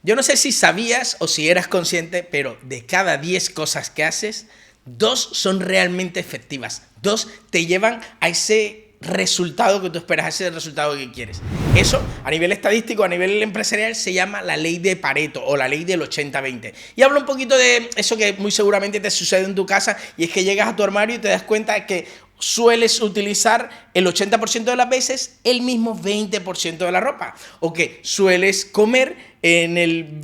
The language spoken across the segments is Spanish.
Yo no sé si sabías o si eras consciente, pero de cada 10 cosas que haces, 2 son realmente efectivas. 2 te llevan a ese resultado que tú esperas, a ese resultado que quieres. Eso, a nivel estadístico, a nivel empresarial, se llama la ley de Pareto o la ley del 80-20. Y hablo un poquito de eso que muy seguramente te sucede en tu casa, y es que llegas a tu armario y te das cuenta de que sueles utilizar el 80% de las veces el mismo 20% de la ropa, o que sueles comer en el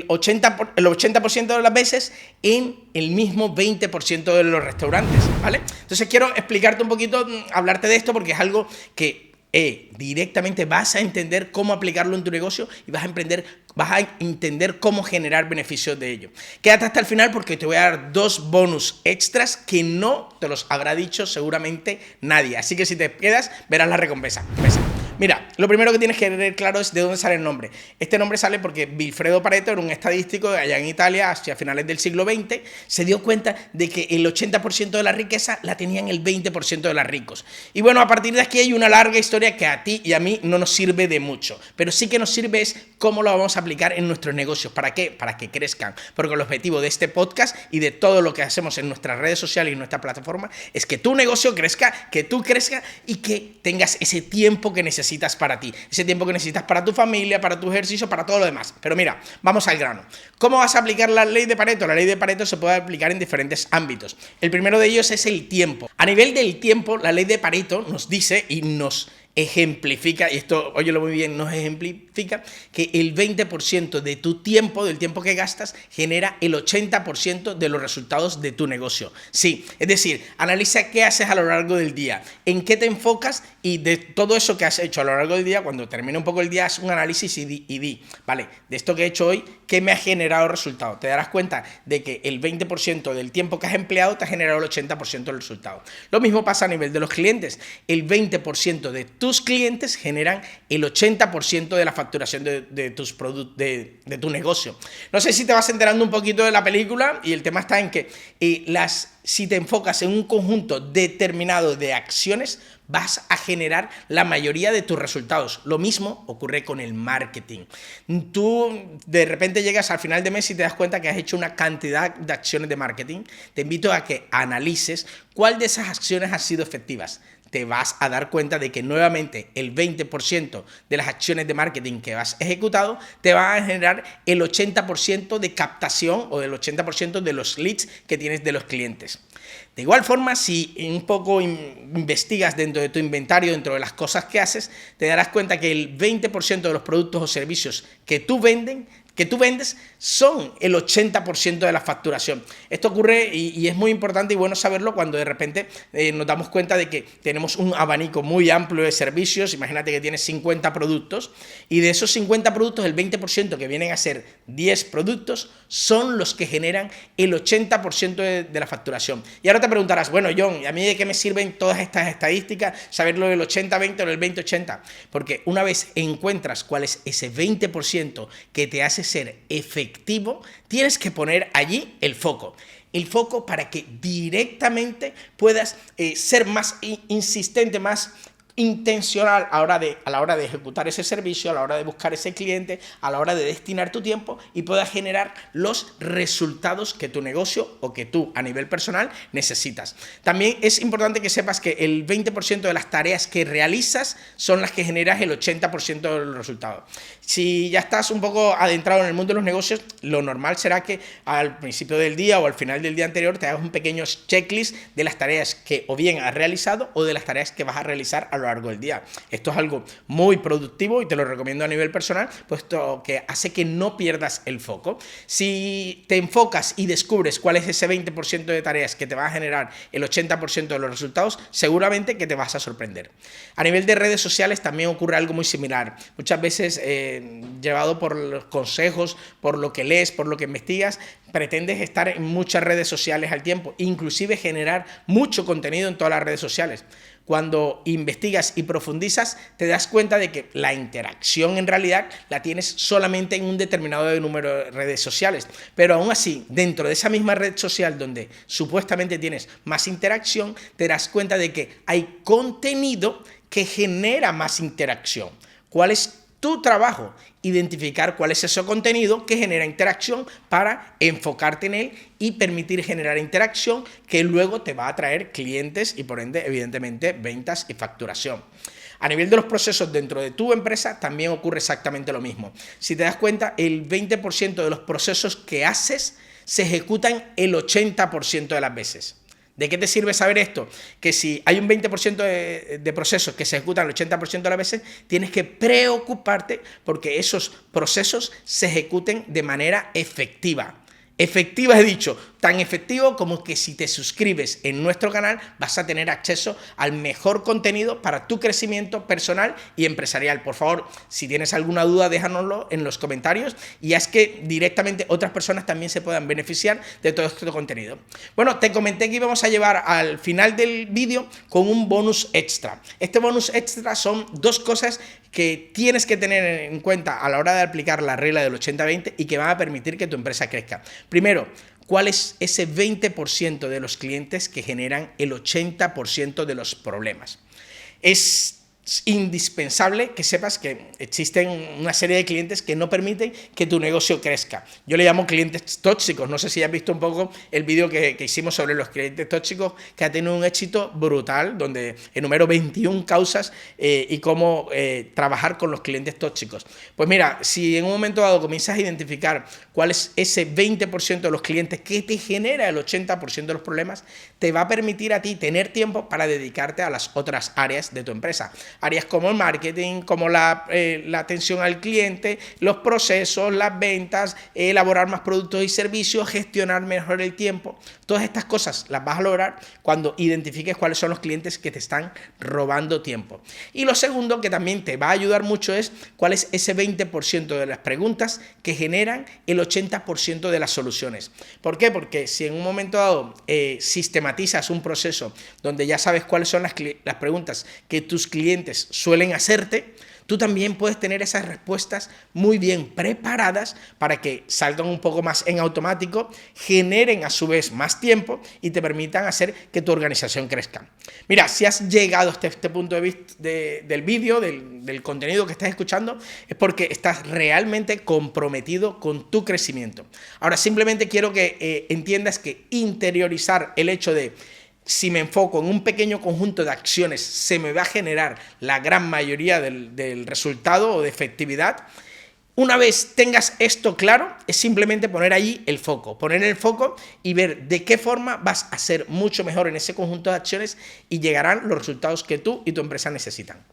80% de las veces en el mismo 20% de los restaurantes, ¿vale? Entonces quiero explicarte un poquito, hablarte de esto, porque es algo que directamente vas a entender cómo aplicarlo en tu negocio y vas a entender cómo generar beneficios de ello. Quédate hasta el final porque te voy a dar 2 bonus extras que no te los habrá dicho seguramente nadie. Así que si te quedas, verás la recompensa. Mira, lo primero que tienes que tener claro es de dónde sale el nombre. Este nombre sale porque Vilfredo Pareto era un estadístico allá en Italia hacia finales del siglo XX, se dio cuenta de que el 80% de la riqueza la tenían el 20% de los ricos. Y bueno, a partir de aquí hay una larga historia que a ti y a mí no nos sirve de mucho, pero sí que nos sirve es cómo lo vamos a aplicar en nuestros negocios. ¿Para qué? Para que crezcan. Porque el objetivo de este podcast y de todo lo que hacemos en nuestras redes sociales y en nuestra plataforma es que tu negocio crezca, que tú crezcas y que tengas ese tiempo que necesitas para ti, ese tiempo que necesitas para tu familia, para tu ejercicio, para todo lo demás. Pero mira, vamos al grano. ¿Cómo vas a aplicar la ley de Pareto? La ley de Pareto se puede aplicar en diferentes ámbitos. El primero de ellos es el tiempo. A nivel del tiempo, la ley de Pareto nos dice y nos ejemplifica, y esto, óyelo muy bien, nos ejemplifica que el 20% de tu tiempo, del tiempo que gastas, genera el 80% de los resultados de tu negocio. Sí, es decir, analiza qué haces a lo largo del día, en qué te enfocas, y de todo eso que has hecho a lo largo del día, cuando termine un poco el día, haz un análisis y di, vale, de esto que he hecho hoy, ¿qué me ha generado resultado? Te darás cuenta de que el 20% del tiempo que has empleado te ha generado el 80% del resultado. Lo mismo pasa a nivel de los clientes. El 20% de tus clientes generan el 80% de la facturación de tus productos, de tu negocio. No sé si te vas enterando un poquito de la película, y el tema está en que si te enfocas en un conjunto determinado de acciones, vas a generar la mayoría de tus resultados. Lo mismo ocurre con el marketing. Tú de repente llegas al final de mes y te das cuenta que has hecho una cantidad de acciones de marketing. Te invito a que analices cuál de esas acciones ha sido efectivas. Te vas a dar cuenta de que nuevamente el 20% de las acciones de marketing que has ejecutado te van a generar el 80% de captación o el 80% de los leads que tienes de los clientes. De igual forma, si un poco investigas dentro de tu inventario, dentro de las cosas que haces, te darás cuenta que el 20% de los productos o servicios que tú vendes son el 80% de la facturación. Esto ocurre y es muy importante y bueno saberlo cuando de repente nos damos cuenta de que tenemos un abanico muy amplio de servicios. Imagínate que tienes 50 productos y de esos 50 productos el 20% que vienen a ser 10 productos son los que generan el 80% de la facturación. Y ahora te preguntarás, bueno John, ¿y a mí de qué me sirven todas estas estadísticas? Saberlo del 80-20 o del 20-80. Porque una vez encuentras cuál es ese 20% que te hace ser efectivo, tienes que poner allí el foco. El foco para que directamente puedas ser más insistente, más intencional a la hora de ejecutar ese servicio, a la hora de buscar ese cliente, a la hora de destinar tu tiempo y puedas generar los resultados que tu negocio o que tú a nivel personal necesitas. También es importante que sepas que el 20% de las tareas que realizas son las que generas el 80% de los resultados. Si ya estás un poco adentrado en el mundo de los negocios, lo normal será que al principio del día o al final del día anterior te hagas un pequeño checklist de las tareas que o bien has realizado o de las tareas que vas a realizar a lo largo del día. Esto es algo muy productivo y te lo recomiendo a nivel personal, puesto que hace que no pierdas el foco. Si te enfocas y descubres cuál es ese 20% de tareas que te va a generar el 80% de los resultados, seguramente que te vas a sorprender. A nivel de redes sociales también ocurre algo muy similar. Muchas veces, llevado por los consejos, por lo que lees, por lo que investigas, pretendes estar en muchas redes sociales al tiempo, inclusive generar mucho contenido en todas las redes sociales. Cuando investigas y profundizas, te das cuenta de que la interacción en realidad la tienes solamente en un determinado número de redes sociales. Pero aún así, dentro de esa misma red social donde supuestamente tienes más interacción, te das cuenta de que hay contenido que genera más interacción. ¿Cuál es tu trabajo identificar cuál es ese contenido que genera interacción para enfocarte en él y permitir generar interacción que luego te va a traer clientes y por ende, evidentemente, ventas y facturación. A nivel de los procesos dentro de tu empresa también ocurre exactamente lo mismo. Si te das cuenta, el 20% de los procesos que haces se ejecutan el 80% de las veces. ¿De qué te sirve saber esto? Que si hay un 20% de procesos que se ejecutan el 80% de las veces, tienes que preocuparte porque esos procesos se ejecuten de manera efectiva. Efectiva, he dicho, tan efectivo como que si te suscribes en nuestro canal vas a tener acceso al mejor contenido para tu crecimiento personal y empresarial. Por favor, si tienes alguna duda, déjanoslo en los comentarios y haz que directamente otras personas también se puedan beneficiar de todo este contenido. Bueno, te comenté que íbamos a llevar al final del vídeo con un bonus extra. Este bonus extra son dos cosas que tienes que tener en cuenta a la hora de aplicar la regla del 80-20 y que van a permitir que tu empresa crezca. Primero, ¿cuál es ese 20% de los clientes que generan el 80% de los problemas? Es indispensable que sepas que existen una serie de clientes que no permiten que tu negocio crezca. Yo le llamo clientes tóxicos. No sé si has visto un poco el vídeo que hicimos sobre los clientes tóxicos, que ha tenido un éxito brutal, donde enumero 21 causas y cómo trabajar con los clientes tóxicos. Pues mira, si en un momento dado comienzas a identificar cuál es ese 20% de los clientes que te genera el 80% de los problemas, te va a permitir a ti tener tiempo para dedicarte a las otras áreas de tu empresa. Áreas como el marketing, como la atención al cliente, los procesos, las ventas, elaborar más productos y servicios, gestionar mejor el tiempo. Todas estas cosas las vas a lograr cuando identifiques cuáles son los clientes que te están robando tiempo. Y lo segundo que también te va a ayudar mucho es cuál es ese 20% de las preguntas que generan el 80% de las soluciones. ¿Por qué? Porque si en un momento dado sistematizas un proceso donde ya sabes cuáles son las preguntas que tus clientes suelen hacerte, tú también puedes tener esas respuestas muy bien preparadas para que salgan un poco más en automático, generen a su vez más tiempo y te permitan hacer que tu organización crezca. Mira, si has llegado hasta este punto de vista del vídeo, del contenido que estás escuchando, es porque estás realmente comprometido con tu crecimiento. Ahora, simplemente quiero que entiendas que interiorizar el hecho de si me enfoco en un pequeño conjunto de acciones, se me va a generar la gran mayoría del resultado o de efectividad. Una vez tengas esto claro, es simplemente poner allí el foco, poner el foco y ver de qué forma vas a ser mucho mejor en ese conjunto de acciones y llegarán los resultados que tú y tu empresa necesitan.